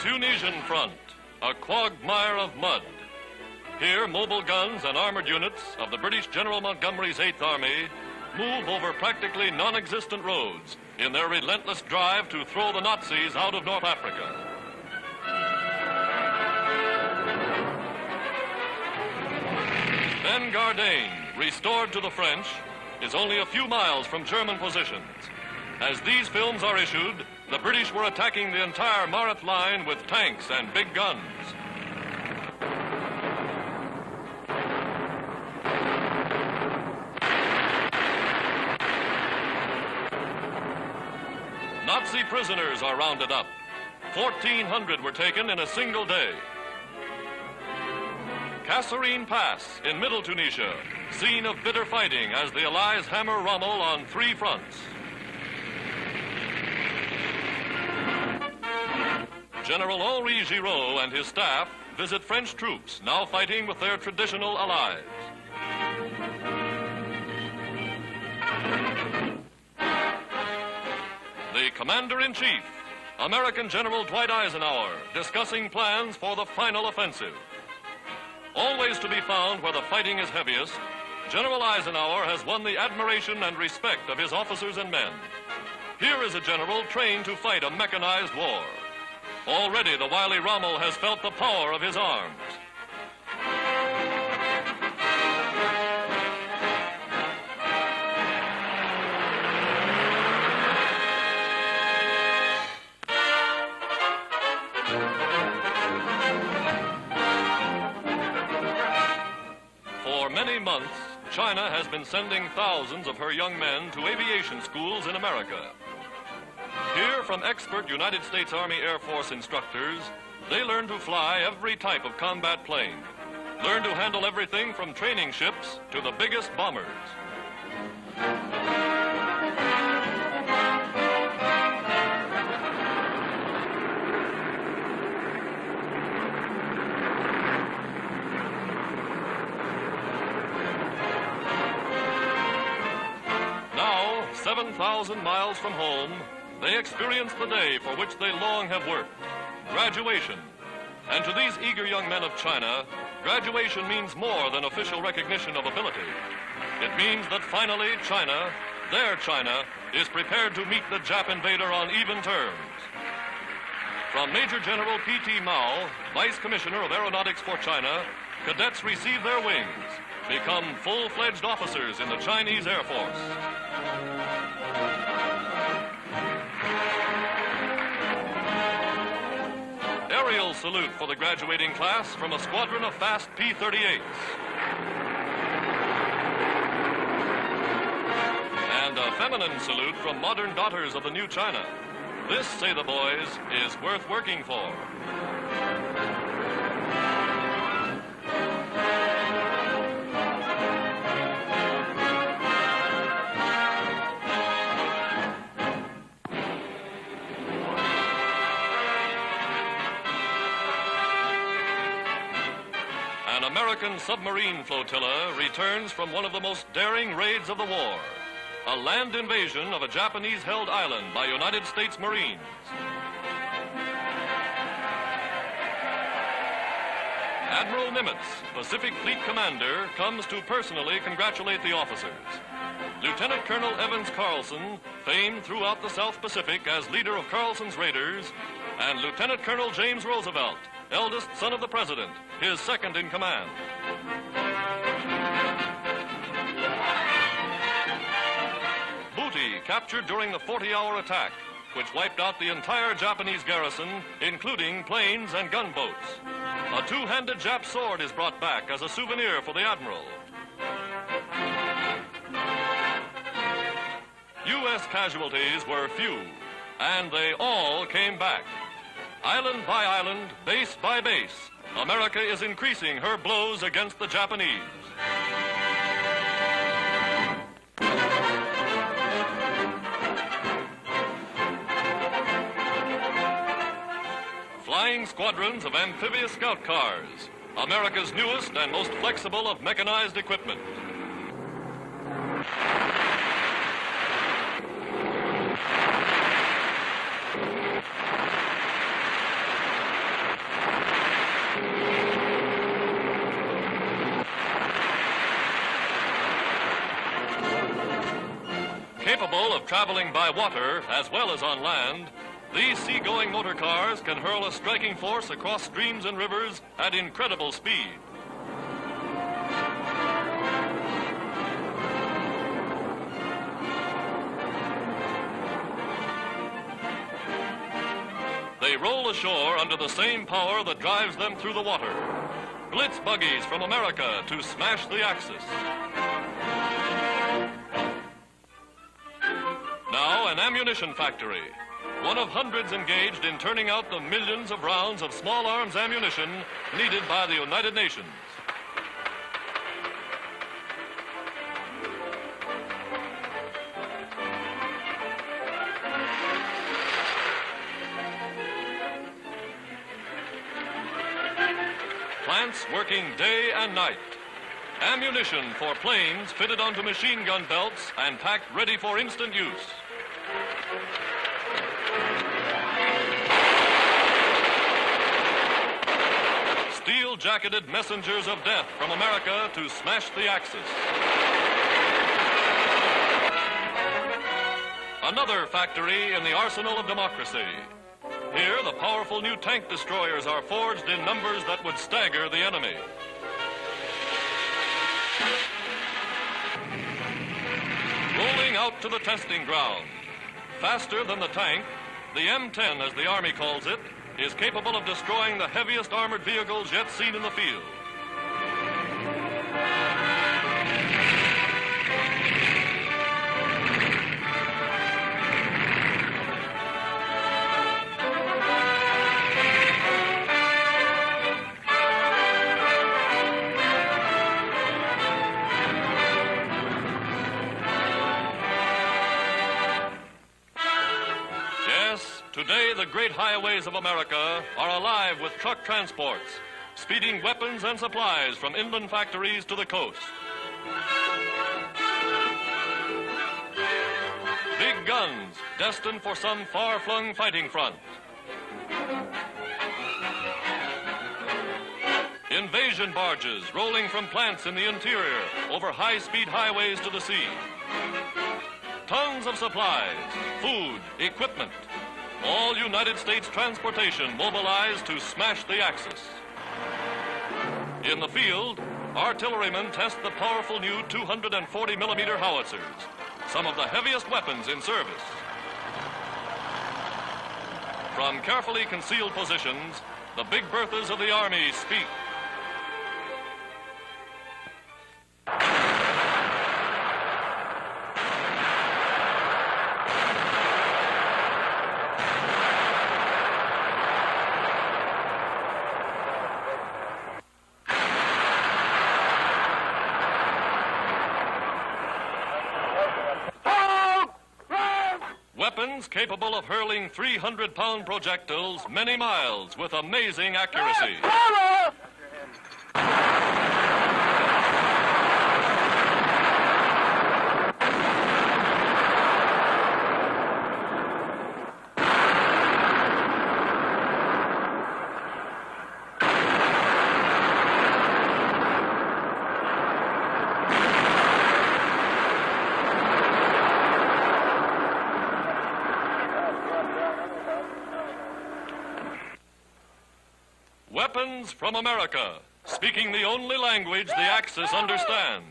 Tunisian front, a quagmire of mud. Here, mobile guns and armored units of the British General Montgomery's 8th Army move over practically non-existent roads in their relentless drive to throw the Nazis out of North Africa. Ben Gardain, restored to the French, is only a few miles from German positions. As these films are issued, the British were attacking the entire Mareth line with tanks and big guns. Nazi prisoners are rounded up. 1,400 were taken in a single day. Kasserine Pass in Middle Tunisia, scene of bitter fighting as the Allies hammer Rommel on 3 fronts. General Henri Giraud and his staff visit French troops now fighting with their traditional allies. The Commander-in-Chief, American General Dwight Eisenhower, discussing plans for the final offensive. Always to be found where the fighting is heaviest, General Eisenhower has won the admiration and respect of his officers and men. Here is a general trained to fight a mechanized war. Already the wily Rommel has felt the power of his arms. For many months, China has been sending thousands of her young men to aviation schools in America. Here, from expert United States Army Air Force instructors, they learn to fly every type of combat plane, learn to handle everything from training ships to the biggest bombers. Now, 7,000 miles from home, they experience the day for which they long have worked, graduation. And to these eager young men of China, graduation means more than official recognition of ability. It means that finally China, their China, is prepared to meet the Jap invader on even terms. From Major General P.T. Mao, Vice Commissioner of Aeronautics for China, cadets receive their wings, become full-fledged officers in the Chinese Air Force. Aerial salute for the graduating class from a squadron of fast P-38s. And a feminine salute from modern daughters of the new China. This, say the boys, is worth working for. An American submarine flotilla returns from one of the most daring raids of the war, a land invasion of a Japanese-held island by United States Marines. Admiral Nimitz, Pacific Fleet Commander, comes to personally congratulate the officers. Lieutenant Colonel Evans Carlson, famed throughout the South Pacific as leader of Carlson's Raiders, and Lieutenant Colonel James Roosevelt, eldest son of the President, his second in command. Booty captured during the 40-hour attack, which wiped out the entire Japanese garrison, including planes and gunboats. A two-handed Jap sword is brought back as a souvenir for the Admiral. U.S. casualties were few, and they all came back. Island by island, base by base, America is increasing her blows against the Japanese. Flying squadrons of amphibious scout cars, America's newest and most flexible of mechanized equipment. traveling by water as well as on land, these seagoing motor cars can hurl a striking force across streams and rivers at incredible speed. They roll ashore under the same power that drives them through the water. Blitz buggies from America to smash the Axis. Now an ammunition factory, one of hundreds engaged in turning out the millions of rounds of small arms ammunition needed by the United Nations. Plants working day and night. Ammunition for planes fitted onto machine gun belts and packed ready for instant use. Steel-jacketed messengers of death from America to smash the Axis. Another factory in the arsenal of democracy. Here, the powerful new tank destroyers are forged in numbers that would stagger the enemy. Rolling out to the testing ground. Faster than the tank, the M10, as the Army calls it, is capable of destroying the heaviest armored vehicles yet seen in the field. Today, the great highways of America are alive with truck transports, speeding weapons and supplies from inland factories to the coast. Big guns destined for some far-flung fighting front. Invasion barges rolling from plants in the interior over high-speed highways to the sea. Tons of supplies, food, equipment. All United States transportation mobilized to smash the Axis. In the field, artillerymen test the powerful new 240-millimeter howitzers, some of the heaviest weapons in service. From carefully concealed positions, the Big Berthas of the Army speak. Weapons capable of hurling 300-pound projectiles many miles with amazing accuracy. Weapons from America, speaking the only language the Axis understands.